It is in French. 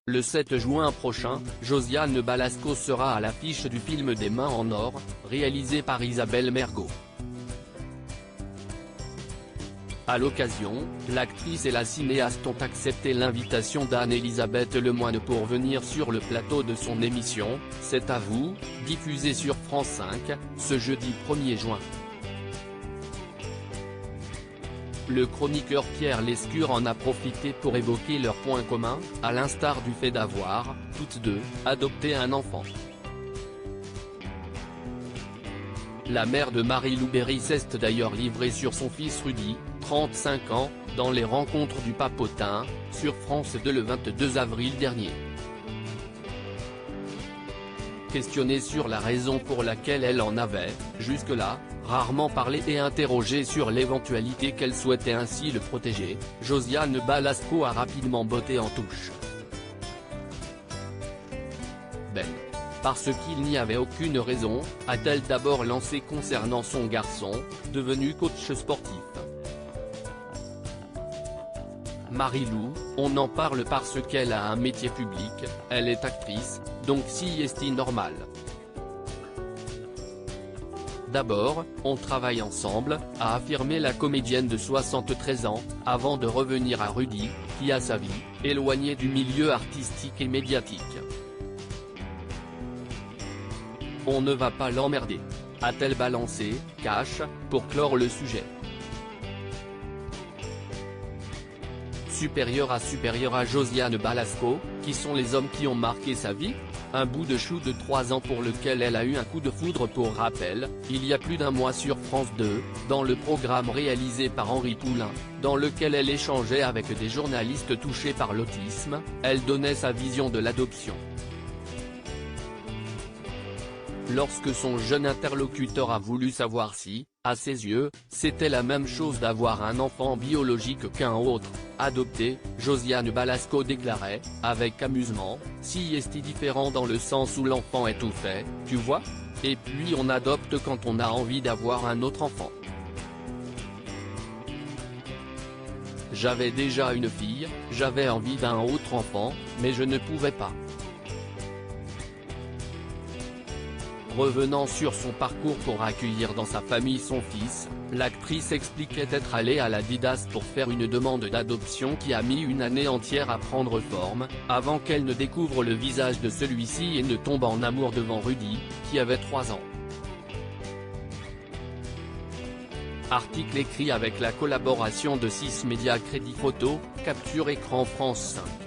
Le 7 juin prochain, Josiane Balasco sera à l'affiche du film Des mains en or, réalisé par Isabelle Mergo. À l'occasion, l'actrice et la cinéaste ont accepté l'invitation d'Anne-Elisabeth Lemoine pour venir sur le plateau de son émission « C'est à vous », diffusée sur France 5, ce jeudi 1er juin. Le chroniqueur Pierre Lescure en a profité pour évoquer leurs points communs, à l'instar du fait d'avoir, toutes deux, adopté un enfant. La mère de Marie-Lou Berry s'est d'ailleurs livrée sur son fils Rudy, 35 ans, dans les rencontres du Papotin, sur France 2 le 22 avril dernier. Questionnée sur la raison pour laquelle elle en avait, jusque-là, rarement parlé et interrogée sur l'éventualité qu'elle souhaitait ainsi le protéger, Josiane Balasco a rapidement botté en touche. Parce qu'il n'y avait aucune raison, a-t-elle d'abord lancé concernant son garçon, devenu coach sportif. Marie-Lou, on en parle parce qu'elle a un métier public, elle est actrice, donc si est normal. D'abord, on travaille ensemble, a affirmé la comédienne de 73 ans, avant de revenir à Rudy, qui a sa vie, éloignée du milieu artistique et médiatique. On ne va pas l'emmerder, a-t-elle balancé, cash, pour clore le sujet. Supérieur à Josiane Balasco, qui sont les hommes qui ont marqué sa vie ? Un bout de chou de 3 ans pour lequel elle a eu un coup de foudre pour rappel, il y a plus d'un mois sur France 2, dans le programme réalisé par Henri Poulain, dans lequel elle échangeait avec des journalistes touchés par l'autisme, elle donnait sa vision de l'adoption. Lorsque son jeune interlocuteur a voulu savoir si, à ses yeux, c'était la même chose d'avoir un enfant biologique qu'un autre, adopté, Josiane Balasco déclarait, avec amusement, si est différent dans le sens où l'enfant est tout fait, tu vois ? Et puis on adopte quand on a envie d'avoir un autre enfant. J'avais déjà une fille, j'avais envie d'un autre enfant, mais je ne pouvais pas. Revenant sur son parcours pour accueillir dans sa famille son fils, l'actrice expliquait être allée à l'Adidas pour faire une demande d'adoption qui a mis une année entière à prendre forme, avant qu'elle ne découvre le visage de celui-ci et ne tombe en amour devant Rudy, qui avait 3 ans. Article écrit avec la collaboration de 6 médias Crédit Photo, Capture Écran France 5.